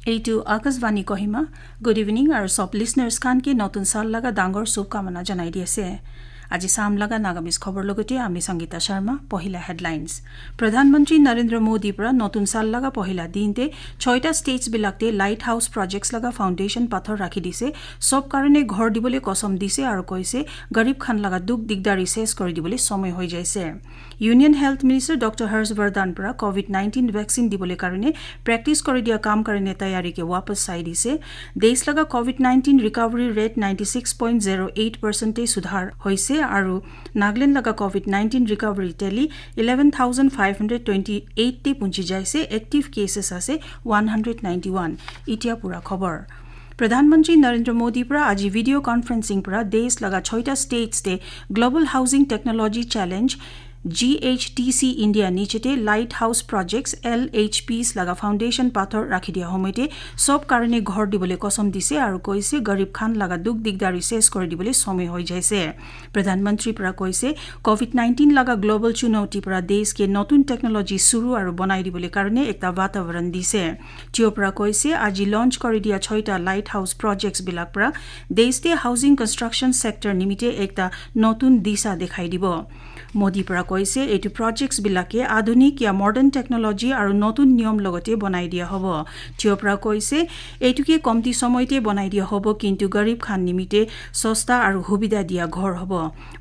এইটো Akashvani Kohima good evening আৰু সব লিসনাৰ্স খানকে নতুন সাল লাগা ডাঙৰ শুভকামনা জনাই দিছে আজি সাম লাগা নাগামিজ খবৰ লগতে আমি সংগীতা শৰ্মা পহিলা হেডলাইন্স প্ৰধানমন্ত্ৰী নৰেন্দ্ৰ মোদী পৰা নতুন সাল লাগা পহিলা দিনতে 6টা ষ্টেটছ বিলাকতে লাইট হাউস প্ৰজেক্টছ লাগা ফাউণ্ডেশ্যন পাথৰ ৰাখি দিছে সব কাৰণে ঘৰ দিবলৈ কসম দিছে আৰু কৈছে গৰীব খান লাগা দুখ দিগদাৰি শেষ কৰি দিবলৈ সময় হৈ যাইছে union health minister doctor Harshvardhan পৰা কোভিড-19 ভ্যাকসিন দিবলৈ কাৰণে প্ৰেক্টিছ কৰি দিয়া কাম কাৰণে তৈয়াৰী के वापस চাই দিছে দেশ লগা কোভিড-19 ৰিকভাৰী ৰেট 96.08% সুধাৰ হৈছে আৰু নাগালেণ্ড লগা কোভিড-19 ৰিকভাৰী টেলি 11528 তে পहुंची যাইছে এক্টিভ কেसेस আছে 191 ইতিয়া পুৰা খবৰ प्रधानमंत्री नरेंद्र मोदी पर आज वीडियो कॉन्फ्रेंसिंग पर देश लगा 6टा स्टेट्स ते global housing technology challenge GHTC India नीचेते लाइट हाउस प्रोजेक्ट्स LHPs लगा फाउंडेशन पाथर राखि दिया होमते सब कारणे घर दिबले कसम दिसे आरो কৈছে गरीब खान लगा दुख दिगदारी शेष कर दिबले समय হৈ যাইছে प्रधानमंत्री পৰা কৈছে कोविड-19 लगा ग्लोबल चुनौती পৰা देश के नतुन टेक्नोलॉजी शुरू आरो बनाइ दिबले कारणे एकटा वातावरण दिसे त्यो পৰা কৈছে আজি लॉन्च কৰি দিয়া 6টা लाइट हाउस प्रोजेक्ट्स বিলাক পৰা देशते हाउसिंग कंस्ट्रक्शन सेक्टर निमिते एकटा नतुन दिशा देखाइ দিব मोदी পৰা কৈছে এটো প্ৰজেক্টছ বিলাকে আধুনিক या মডাৰ্ন টেকনলজি আৰু নতুন নিয়ম লগতে বনাই দিয়া হ'ব थियो পৰা কৈছে এটোকে কমতি সময়তে বনাই দিয়া হ'ব কিন্তু গৰীব খান নিমিতে সস্তা আৰু সুবিধা দিয়া ঘৰ হ'ব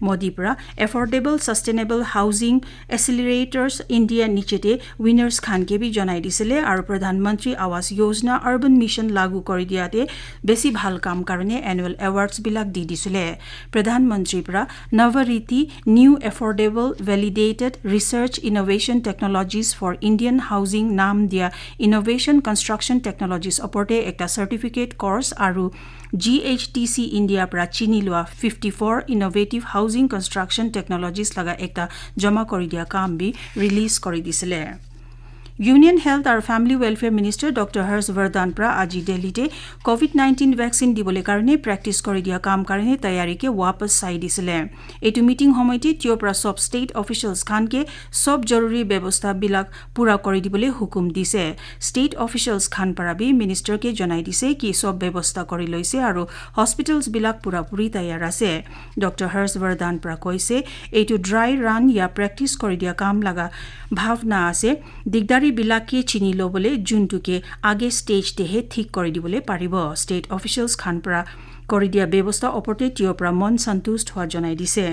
মোদি পৰা এফৰ্ডেবল সাস্টেইনেবল হাউজিং এক্সিলাৰেটৰ্স ইন্ডিয়া নিচেতে উইনাৰ্স খানকে বি জনাই দিছিলে আৰু প্ৰধানমন্ত্ৰী আৱাস যোজনা আৰবান মিশন লাগু কৰি দিয়াতে বেছি ভাল কাম কাৰণে এনুৱেল এৱাৰ্ডছ বিলাক দি দিছিলে প্ৰধানমন্ত্ৰী পৰা নৱৰীতি new affordable validated research innovation technologies for Indian housing नाम दिया innovation construction technologies oporte ekta certificate course aru GHTC India pra chini lua 54 innovative housing construction technologies laga ekta jama kori dia kam bi release kori disile union health और family welfare minister doctor Harshvardhan pra আজি দিল্লীতে COVID-19 vaccine দিবলৈ কাৰণে practice কৰি দিয়া কাম কাৰণে তৈয়াৰীকে वापस চাই দিছিলে এটো মিটিং সময়তে তিও পৰা সব ষ্টেট অফিচিয়েলছ খানকে সব জৰুৰী ব্যৱস্থা বিলাক পুৰা কৰি দিবলৈ হুকুম দিছে ষ্টেট অফিচিয়েলছ খান পৰা বি মিনিষ্টাৰকে জনাই দিছে কি সব ব্যৱস্থা কৰি লৈছে আৰু হস্পিটেলছ বিলাক পুৰাপুৰি তৈয়াৰ আছে ডক্টৰ হৰ্ষवर्धन পৰা কৈছে এটো ড্ৰাই ৰান या প্ৰেক্টিছ কৰি দিয়া কাম লাগা ভাৱনা আছে দিগদাৰি বিলাকে চিনি লবলে জুনটুকে আগে স্টেজ তেহে ঠিক কৰি দিবলে পাৰিব ষ্টেট অফিচিয়েলছ খান পৰা কৰি দিয়া ব্যৱস্থা অপৰতে তিও পৰা মন সন্তুষ্ট হোৱা জনাই দিছে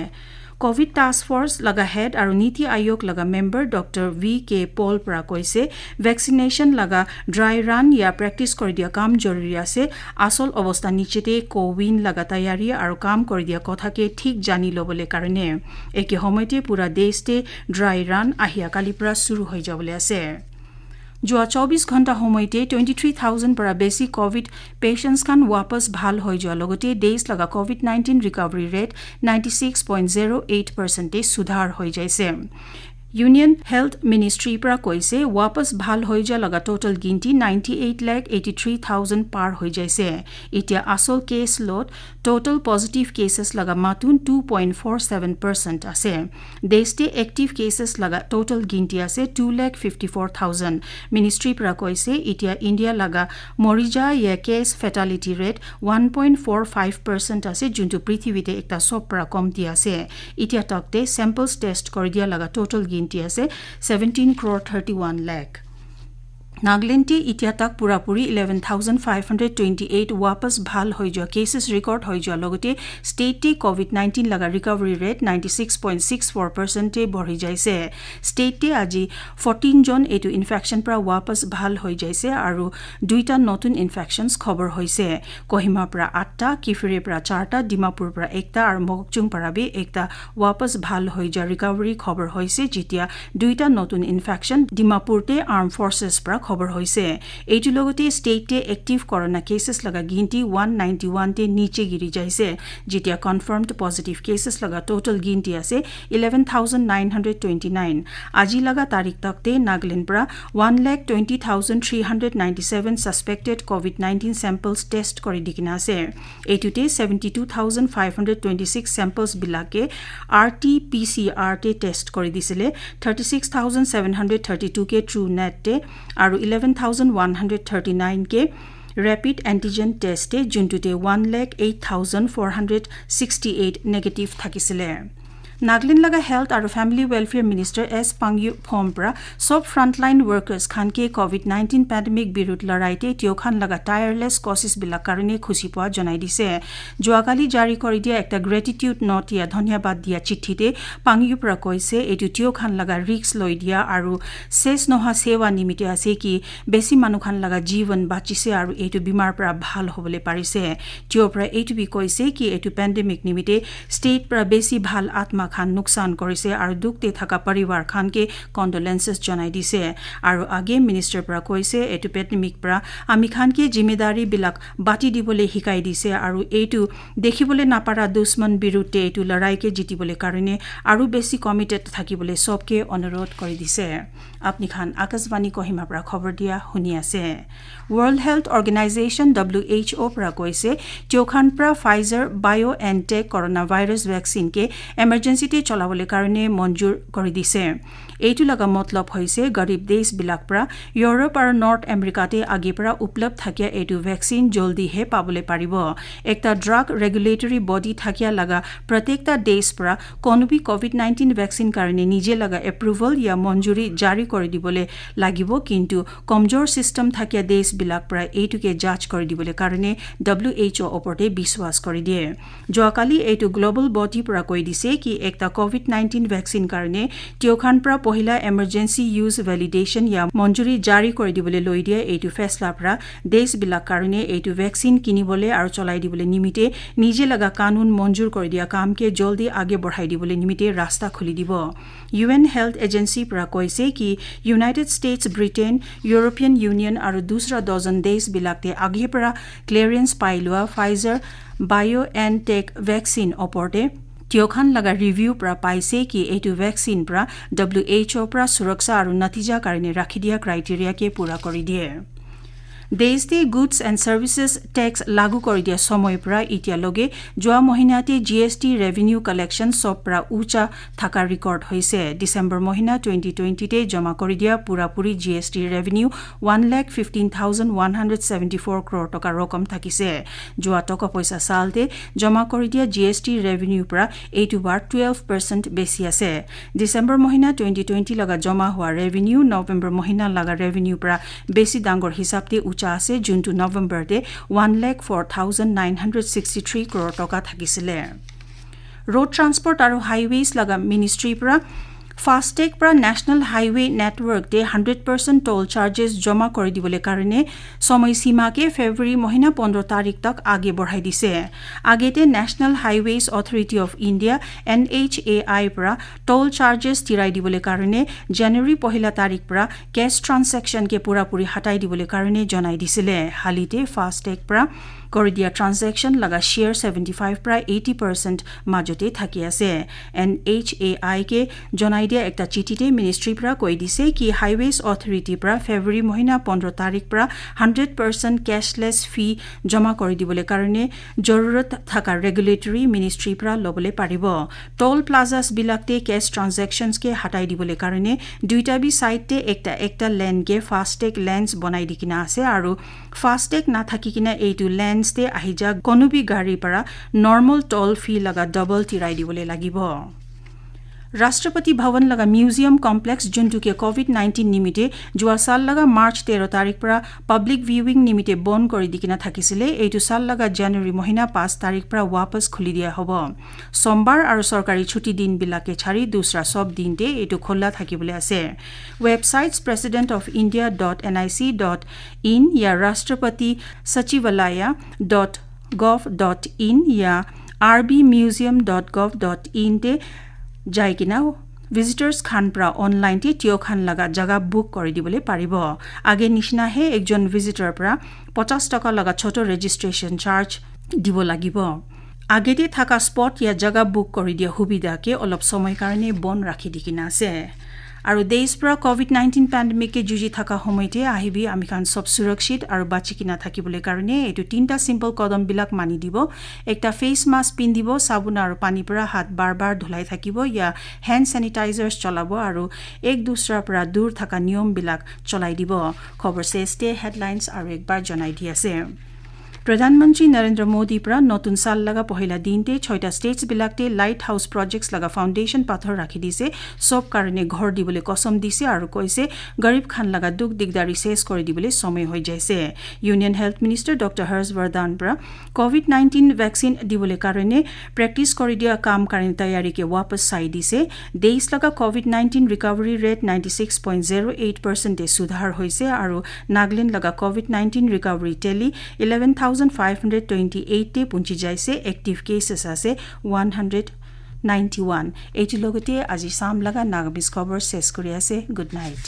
कोविड टास्क फोर्स लगा हेड और नीति आयोग लगा मेंबर डॉक्टर VK पॉल পৰা কৈছে वैक्सीनेशन लगा ड्राई रन या प्रैक्टिस কৰি দিয়া কাম জৰুৰী আছে আসল অৱস্থা নিচেতে কোविन लगा तैयारी और काम কৰি দিয়া কথাকে ঠিক জানি লবলে কাৰণে একে সময়তে পুৰা দেশতে ड्राई रन আহিয়া কালি পৰা শুৰু হৈ যাবলে আছে যোৱা 24 ঘণ্টা সময়তে 23000 পৰা বেছি কোভিড পেশেন্টস খান वापस ভাল হৈ যোৱা লগতে দেশ লগা কোভিড-19 ৰিকভাৰী ৰেট 96.08% সুধাৰ হৈ যাইছে यूनियन हेल्थ मिनिस्ट्री পৰা কৈছে वापस ভাল হৈ যা লগা টোটাল গিনতি 98,83,000 পাৰ হৈ যাইছে এতিয়া আসল কেস লোড টোটাল পজিটিভ কেसेस লগা মাতুন 2.47% আছে দেশতে এক্টিভ কেसेस লগা টোটাল গিনতি আছে 2,54,000 মিনিস্ট্রি পৰা কৈছে এতিয়া ইন্ডিয়া লগা মৰিজা या কেস ফেটালিটি ৰেট 1.45% আছে যোনটো পৃথিৱীতে একটা সব পৰা কমতি আছে এতিয়া তকতে স্যাম্পলস টেস্ট কৰি দিয়া লগা টোটাল गिनती আছে 17.31 लाख नागालैंड इतिया तक पूरापूरी 11,528 वापस ভাল হৈ যোৱা केसेस रिकॉर्ड হৈ যোৱা লগতে স্টেটে কোভিড-19 লগা ৰিকভাৰী ৰেট 96.64% বঢ়ি যাইছে স্টেটে আজি 14 জন এটো ইনফেকশন পৰা वापस ভাল হৈ যাইছে আৰু দুইটা নতুন ইনফেকশনস খবৰ হৈছে কোহিমা পৰা 8টা কিফিৰে পৰা 4টা ডিমাপুৰ পৰা 1টা আৰু মকচুং পৰা বি 1টা वापस ভাল হৈ যোৱা ৰিকভাৰী খবৰ হৈছে যেতিয়া দুইটা নতুন ইনফেকশন ডিমাপুৰতে আৰ্ম ফৰ্সেস পৰা খবৰ হৈছে এইটো লগতে স্টেটে এক্টিভ কৰোনা কেसेस লগা গিনতি 191 তে নিচে গিৰি যাইছে যেতিয়া কনফাৰ্মড পজিটিভ কেसेस লগা টোটাল গিনতি আছে 11929 আজি লগা তাৰিখ তকতে নাগালেণ্ড পৰা 120,397 সাসপেক্টেড কোভিড-19 স্যাম্পলস টেস্ট কৰি দিকিনা আছে এইটোতে 72,526 স্যাম্পলস বিলাকে RT-PCR তে টেস্ট কৰি দিছিলে 36,732 কে ট্ৰু নেট তে আৰু আৰু 11,139 কে ৰেপিড এন্টিজেন টেষ্টে যোনটোতে 1,08,468 নেগেটিভ থাকিছিলে নাগলিন লগা হেলথ আৰু ফ্যামিলি ওয়েলফেয়াৰ মিনিস্টাৰ এস পাংয়ু ফোমপ্ৰা সব ফ্ৰন্টলাইন ওয়াৰ্কাৰ্স খানকে কোভিড-19 প্যান্ডেমিক বিৰুদ্ধ লড়াইতে টিওখান লগা টায়াৰলেস কোশিশ বিলাক কাৰণে খুশি পোৱা জনাই দিছে যোৱাকালি জাৰি কৰি দিয়া একটা গ্ৰেটিটিউড নোট ইয়া ধন্যবাদ দিয়া চিঠিতে পাংয়ু পৰা কৈছে এটো টিওখান লগা ৰিস্ক লৈ দিয়া আৰু শেষ নহা সেৱা নিমিতে আছে কি বেছি মানুহখান লগা জীবন বাচিছে আৰু এটো বিমাৰ পৰা ভাল হ'বলৈ পাৰিছে টিও পৰা এটো বি কৈছে কি এটো প্যান্ডেমিক নিমিতে ষ্টেট পৰা বেছি ভাল আত্মা খান নুকসান কৰিছে আৰু দুখতে থকা পৰিবাৰ খানকে কন্ডোলেন্সেস জনাই দিছে আৰু আগে মিনিষ্টাৰ পৰা কৈছে এটো পেন্ডেমিক পৰা আমি খানকে জিম্মেদাৰি বিলাক বাটি দিবলৈ শিকাই দিছে আৰু এটো দেখিবলৈ নাপাৰা দুশ্মন বিৰুদ্ধে এটো লড়াইকে জিতিবলৈ কাৰণে আৰু বেছি কমিটেড থাকিবলৈ সবকে অনুৰোধ কৰি দিছে আপনি খান আকাশবাণী কহিমা পৰা খবৰ দিয়া শুনি আছে World Health Organization WHO পৰা কৈছে টিওখান পৰা Pfizer BioNTech corona virus vaccine কে এমাৰ্জেন্সিতে চলাবলৈ কাৰণে মঞ্জুৰ কৰি দিছে এইটো লগা মতলব হৈছে গৰীব দেশ বিলাক পৰা ইউৰোপ আৰু নৰ্থ আমেৰিকাতে আগে পৰা উপলব্ধ থাকিয়া এইটো ভ্যাকচিন জলদি হে পাবলৈ পাৰিব একটা ড্ৰাগ ৰেগুলেটৰী বডি থাকিয়া লগা প্ৰত্যেকটা দেশ পৰা কোনোবি কোভিড-19 ভ্যাকচিন কাৰণে নিজে লগা এপ্ৰুভল ইয়া মঞ্জুৰি জাৰি কৰি দিবলৈ লাগিব কিন্তু কমজোৰ সিস্টেম থাকিয়া দেশ বিলাক পৰা এইটোকে যাচ কৰি দিবলৈ কাৰণে WHO ওপৰতে বিশ্বাস কৰি দিয়ে যোৱাকালি এইটো গ্লোবাল বডি পৰা কৈ দিছে কি একটা কোভিড-19 ভ্যাকচিন কাৰণে টিওখান পৰা পহিলা এমাৰ্জেন্সি ইউজ ভ্যালিডেশন ইয়া মঞ্জুৰি জাৰি কৰি দিবলৈ লৈ দিয়ে এইটো ফেছলা পৰা দেশ বিলাক কাৰণে এইটো ভ্যাকচিন কিনিবলৈ আৰু চলাই দিবলৈ নিমিতে নিজে লগা কানুন মঞ্জুৰ কৰি দিয়া কামকে জলদি আগে বঢ়াই দিবলৈ নিমিতে ৰাস্তা খুলি দিব UN হেলথ এজেন্সি পৰা কৈছে কি United states Britain European union আৰু দুসৰা ডজন দেশ বিলাকতে আগে পৰা ক্লিয়াৰেন্স পাই লোৱা ফাইজাৰ বায়োএনটেক ভ্যাকচিন ওপৰতে টিওখান লগা ৰিভিউ পৰা পাইছে কি এইটো ভ্যাকচিন পৰা WHO পৰা সুৰক্ষা আৰু নতিজা কাৰণে ৰাখি দিয়া ক্ৰাইটেৰিয়াকে পুৰা কৰি দিয়ে দেশতে গুডস এণ্ড সাৰ্ভিসেস ট্যাক্স লাগু কৰি দিয়া সময় পৰা ইতিয়া লগে যোৱা মহিনাতে GST ৰেভিনিউ কালেকশন সব পৰা উচা থাকা ৰেকৰ্ড হৈছে ডিসেম্বৰ মহিনা 2020 তে জমা কৰি দিয়া পুৰাপুৰি GST ৰেভিনিউ 1,15,174 crore টকা ৰকম থাকিছে যোৱা টকা পইচা সালতে জমা কৰি দিয়া GST ৰেভিনিউ পৰা এইটো বাৰ 12% বেছি আছে ডিসেম্বৰ মহিনা 2020 লগা জমা হোৱা ৰেভিনিউ নৱেম্বৰ মহিনা লগা ৰেভিনিউ পৰা বেছি ডাঙৰ হিচাপতে আছে জুনটো নৱেম্বৰতে 1,04,963 crore টকা থাকিছিলে ৰোড ট্ৰান্সপৰ্ট আৰু হাইৱেজ লগা মিনিষ্ট্ৰী পৰা ফাস্টেগ পৰা নেশনাল হাইৱে নেটৱৰ্ক দে 100% টোল চাৰ্জেস জমা কৰি দিবলৈ কাৰণে সময় সীমাকে ফেব্ৰুৱাৰী মহিনা 15 তাৰিখ তক আগে বঢ়াই দিছে আগেতে national highways authority of India NHAI পৰা টোল চাৰ্জেস তিৰাই দিবলৈ কাৰণে জানুৱাৰী পহিলা তাৰিখ পৰা কেছ ট্ৰান্সেকচন কে পুৰাপুৰি হটাই দিবলৈ কাৰণে জনাই দিছিলে হালিতে ফাস্টেগ পৰা কৰি দিয়া ট্ৰান্সেকচন লগা শেয়াৰ 75 পৰা 80% মাজতে থাকি আছে NHAI কে জনাই দিয়া একটা চিঠিতে মিনিষ্ট্ৰী পৰা কৈ দিছে কি হাইৱেজ অথৰিটি পৰা ফেব্ৰুৱাৰী মহিনা 15 তাৰিখ পৰা 100% ক্যাশলেস ফি জমা কৰি দিবলৈ কাৰণে জৰুৰত থকা ৰেগুলেটৰী মিনিষ্ট্ৰী পৰা লবলৈ পাৰিব টোল প্লাজাস বিলাকতে কেছ ট্ৰান্সেকচনস কে হটাই দিবলৈ কাৰণে দুইটা বি সাইডতে একটা লেন কে ফাস্টেগ লেন্স বনাই দিকিনা আছে আৰু ফাস্টেগ না থাকি কিনা এইটো লেন্সতে আহি যা কোনোবি গাড়ী পৰা নৰ্মাল টোল ফি লগা ডবল তিৰাই দিবলৈ লাগিব ৰাষ্ট্ৰপতি ভৱন লগা মিউজিয়াম কমপ্লেক্স যোনটোকে কোভিড-19 নিমিতে যোৱা সাল লগা মাৰ্চ 13 তাৰিখ পৰা পাব্লিক ভিউইং নিমিতে বন্ধ কৰি দিকিনা থাকিছিলে এইটো সাল লগা জানুৱাৰী মহিনা 5 তাৰিখ পৰা वापस খুলি দিয়া হ'ব সোমবাৰ আৰু চৰকাৰী ছুটি দিন বিলাকে ছাৰি দুসৰা সব দিনতে এইটো খোলা থাকিবলৈ আছে ৱেবছাইটছ president.nic.in या राष्ट्रपति सचिवालय.gov.in या rbmuseum.gov.in ते যাই কিনা ভিজিটৰ্স খান পৰা অনলাইন তে টিও খান লগা জাগা বুক কৰি দিবলৈ পাৰিব আগে নিচিনা হে একজন ভিজিটৰ পৰা 50 টকা লগা ছোট ৰেজিষ্ট্ৰেচন চাৰ্জ দিব লাগিব আগেতে থাকা স্পট ইয়া জাগা বুক কৰি দিয়া সুবিধাকে অলপ সময় কাৰণে বন ৰাখি দিকিনা আছে আৰু দেশ পৰা কোভিড-19 পেণ্ডেমিকে যুঁজি থকা সময়তে আহিবি আমি খান সব সুৰক্ষিত আৰু বাচি কিনা থাকিবলৈ কাৰণে এটো তিনটা সিম্পল কদম বিলাক মানি দিব একটা ফেস মাস্ক পিন্ধিব সাবুন আৰু পানী পৰা হাত বাৰ ধুলাই থাকিব ইয়া হ্যান্ড স্যানিটাইজাৰ্স চলাব আৰু এক দুসৰাৰ পৰা দূৰ থকা নিয়ম বিলাক চলাই দিব খবৰ চেষ্টে হেডলাইন্স আৰু একবাৰ জনাই দি আছে प्रधानमंत्री नरेंद्र मोदी पर नतुन साल लगा पहिला दिनते 6टा स्टेट्स बिलाकते लाइट हाउस प्रोजेक्ट्स लगा फाउंडेशन पाथर राखि दिसे सब कारणे घर दिबले कसम दिसे आरो कइसे गरीब खान लगा दुख दिगदारी शेष कर दिबले समय होय जायसे union health minister doctor Harshvardhan पर कोविड-19 वैक्सीन दिबले कारणे प्रैक्टिस कर दिया काम कारणे तयारी के वापस साइ दिसे देश लगा कोविड-19 रिकवरी रेट 96.08% ए सुधार होइसे आरो नागालैंड लगा कोविड-19 रिकवरी टेली 11,528 टे पुंची जाइसे एक्टिव केसेस आसे 191 एटी लगते আজি साम लगा नागबिस खबर शेष करि आसे गुड नाइट